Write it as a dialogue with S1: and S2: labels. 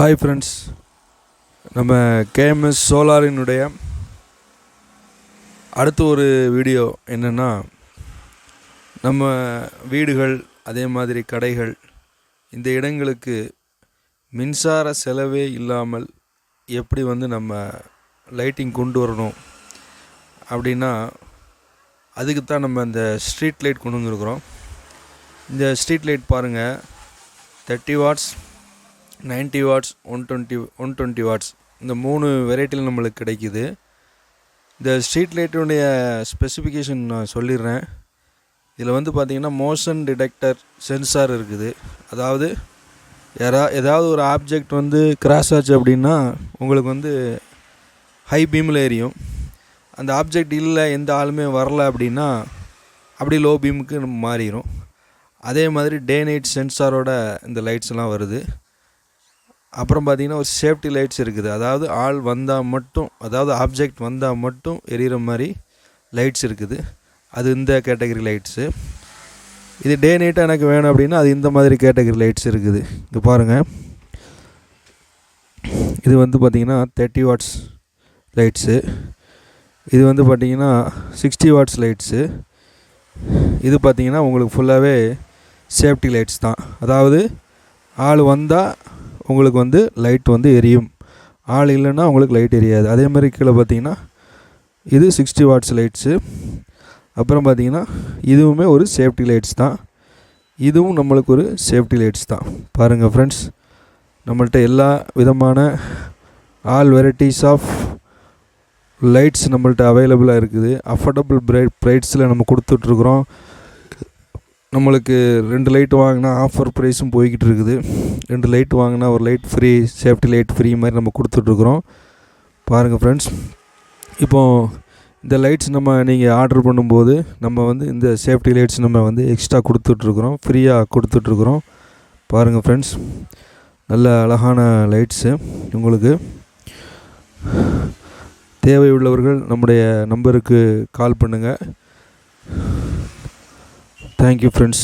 S1: Hi friends, நம்ம KMS சோலாரினுடைய அடுத்த ஒரு வீடியோ என்னென்னா, நம்ம வீடுகள் அதே மாதிரி கடைகள் இந்த இடங்களுக்கு மின்சார செலவே இல்லாமல் எப்படி நம்ம லைட்டிங் கொண்டு வரணும் அப்படின்னா, அதுக்கு தான் நம்ம இந்த ஸ்ட்ரீட் லைட் கொண்டு வந்துருக்குறோம். இந்த ஸ்ட்ரீட் லைட் பாருங்கள், 30 வாட்ஸ், 90 வாட்ஸ், 120 வாட்ஸ், இந்த 3 வெரைட்டியில் நம்மளுக்கு கிடைக்குது. இந்த ஸ்ட்ரீட் லைட்டுடைய ஸ்பெசிஃபிகேஷன் நான் சொல்லிடுறேன். இதில் பார்த்திங்கன்னா மோஷன் டிடெக்டர் சென்சார் இருக்குது. அதாவது ஏதாவது ஒரு ஆப்ஜெக்ட் கிராஸ் ஆச்சு அப்படின்னா உங்களுக்கு ஹை பீமில் எரியும். அந்த ஆப்ஜெக்ட் இல்லை, எந்த ஆளுமே வரல அப்படின்னா அப்படி லோ பீமுக்கு நம்ம மாறிடும். அதே மாதிரி டே நைட் சென்சாரோட இந்த லைட்ஸ்லாம் வருது. அப்புறம் பார்த்திங்கன்னா ஒரு சேஃப்டி லைட்ஸ் இருக்குது. அதாவது ஆள் வந்தால் மட்டும், அதாவது ஆப்ஜெக்ட் வந்தால் மட்டும் எரியிற மாதிரி லைட்ஸ் இருக்குது. அது இந்த கேட்டகரி லைட்ஸு. இது டே நைட்டாக எனக்கு வேணும் அப்படின்னா அது இந்த மாதிரி கேட்டகரி லைட்ஸ் இருக்குது. இது பாருங்கள், இது பார்த்திங்கன்னா 30 வாட்ஸ் லைட்ஸு. இது பார்த்திங்கன்னா 60 வாட்ஸ் லைட்ஸு. இது பார்த்திங்கன்னா உங்களுக்கு ஃபுல்லாகவே சேஃப்டி லைட்ஸ் தான். அதாவது ஆள் வந்தால் உங்களுக்கு லைட் எரியும், ஆள் இல்லைன்னா உங்களுக்கு லைட் எரியாது. அதே மாதிரி கீழே பார்த்திங்கன்னா இது 60 வாட்ஸ் லைட்ஸு. அப்புறம் பார்த்திங்கன்னா இதுவுமே ஒரு சேஃப்டி லைட்ஸ் தான். இதுவும் நம்மளுக்கு ஒரு சேஃப்டி லைட்ஸ் தான். பாருங்கள் ஃப்ரெண்ட்ஸ், நம்மள்ட்ட எல்லா விதமான ஆல் வெரைட்டிஸ் ஆஃப் லைட்ஸ் நம்மள்ட்ட அவைலபிளாக இருக்குது. அஃபோர்டபுள் ப்ரைஸில் நம்ம கொடுத்துட்ருக்குறோம். நம்மளுக்கு 2 லைட் வாங்கினா ஆஃபர் ப்ரைஸும் போய்கிட்டு இருக்குது. 2 லைட் வாங்கினா ஒரு light free, safety light free மாதிரி நம்ம கொடுத்துட்ருக்குறோம். பாருங்கள் ஃப்ரெண்ட்ஸ், இப்போது இந்த லைட்ஸ் நீங்கள் ஆர்டர் பண்ணும்போது நம்ம இந்த சேஃப்டி லைட்ஸ் நம்ம எக்ஸ்ட்ரா கொடுத்துட்ருக்குறோம், ஃப்ரீயாக கொடுத்துட்ருக்குறோம். பாருங்கள் ஃப்ரெண்ட்ஸ், நல்ல அழகான லைட்ஸு. உங்களுக்கு தேவை உள்ளவர்கள் நம்முடைய நம்பருக்கு கால் பண்ணுங்கள். Thank you friends.